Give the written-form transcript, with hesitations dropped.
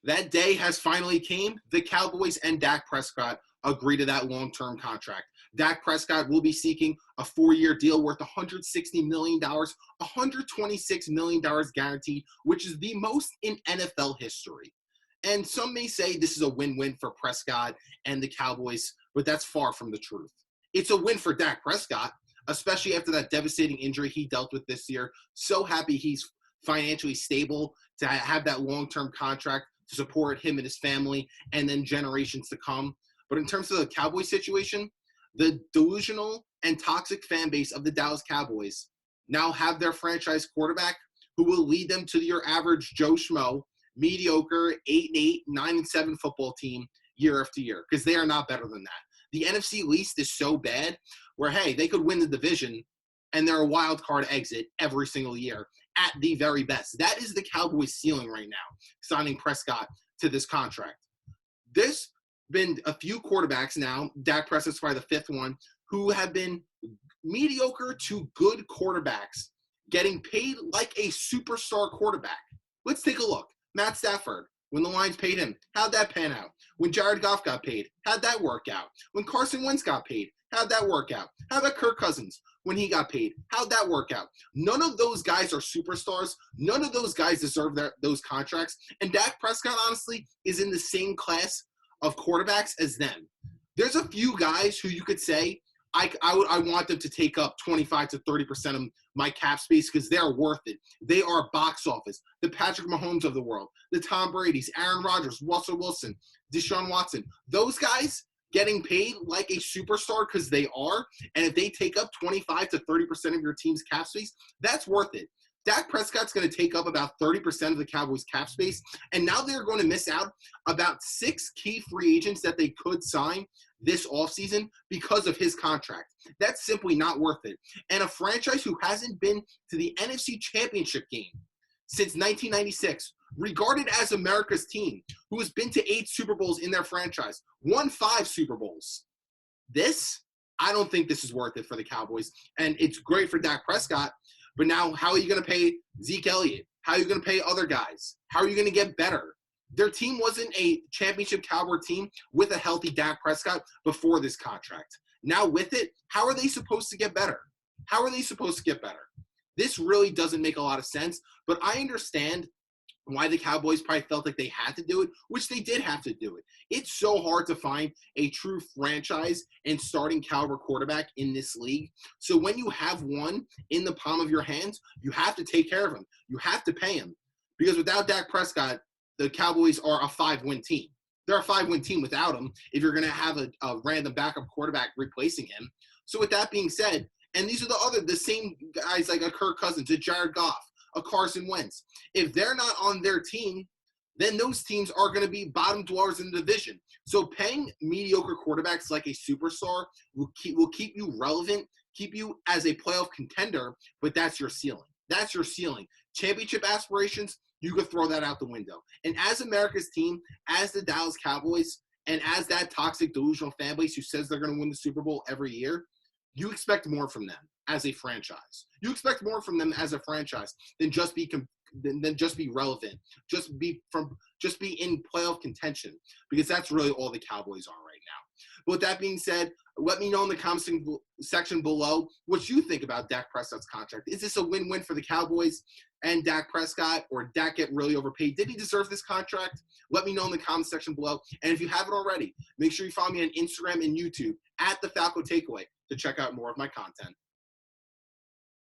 That day has finally came. The Cowboys and Dak Prescott agree to that long-term contract. Dak Prescott will be seeking a 4-year deal worth $160 million, $126 million guaranteed, which is the most in NFL history. And some may say this is a win-win for Prescott and the Cowboys, but that's far from the truth. It's a win for Dak Prescott, especially after that devastating injury he dealt with this year. So happy he's financially stable to have that long-term contract to support him and his family and then generations to come. But in terms of the Cowboys situation, the delusional and toxic fan base of the Dallas Cowboys now have their franchise quarterback who will lead them to your average Joe Schmo, mediocre 8-8, 9-7 football team year after year, because they are not better than that. The NFC East is so bad where, hey, they could win the division and they're a wild card exit every single year at the very best. That is the Cowboys' ceiling right now, signing Prescott to this contract. There's been a few quarterbacks now, Dak Prescott's probably the fifth one, who have been mediocre to good quarterbacks getting paid like a superstar quarterback. Let's take a look. Matt Stafford, when the Lions paid him, how'd that pan out? When Jared Goff got paid, how'd that work out? When Carson Wentz got paid, how'd that work out? How about Kirk Cousins when he got paid? How'd that work out? None of those guys are superstars. None of those guys deserve those contracts. And Dak Prescott, honestly, is in the same class of quarterbacks as them. There's a few guys who you could say, I want them to take up 25 to 30% of my cap space because they're worth it. They are box office. The Patrick Mahomes of the world, the Tom Brady's, Aaron Rodgers, Russell Wilson, Deshaun Watson. Those guys getting paid like a superstar because they are, and if they take up 25 to 30% of your team's cap space, that's worth it. Dak Prescott's going to take up about 30% of the Cowboys' cap space, and now they're going to miss out about 6 key free agents that they could sign this offseason because of his contract. That's simply not worth it. And a franchise who hasn't been to the NFC Championship game since 1996, regarded as America's team, who has been to 8 Super Bowls in their franchise, won 5 Super Bowls. I don't think this is worth it for the Cowboys. And it's great for Dak Prescott, but now how are you going to pay Zeke Elliott? How are you going to pay other guys? How are you going to get better? Their team wasn't a championship caliber team with a healthy Dak Prescott before this contract. Now with it, how are they supposed to get better? How are they supposed to get better? This really doesn't make a lot of sense, but I understand why the Cowboys probably felt like they had to do it, which they did have to do it. It's so hard to find a true franchise and starting caliber quarterback in this league. So when you have one in the palm of your hands, you have to take care of him. You have to pay him. Because without Dak Prescott, the Cowboys are a 5-win team. They're a 5-win team without him if you're going to have a random backup quarterback replacing him. So with that being said, and these are the same guys like a Kirk Cousins, a Jared Goff, a Carson Wentz. If they're not on their team, then those teams are going to be bottom dwellers in the division. So paying mediocre quarterbacks like a superstar will keep you relevant, keep you as a playoff contender, but that's your ceiling. That's your ceiling. Championship aspirations, you could throw that out the window. And as America's team, as the Dallas Cowboys, and as that toxic, delusional fan base who says they're going to win the Super Bowl every year, you expect more from them as a franchise. You expect more from them as a franchise than just be relevant, just be in playoff contention, because that's really all the Cowboys are right now. But with that being said, let me know in the comment section below what you think about Dak Prescott's contract. Is this a win-win for the Cowboys and Dak Prescott, or Dak get really overpaid? Did he deserve this contract? Let me know in the comment section below. And if you haven't already, make sure you follow me on Instagram and YouTube at The Falco Takeaway to check out more of my content.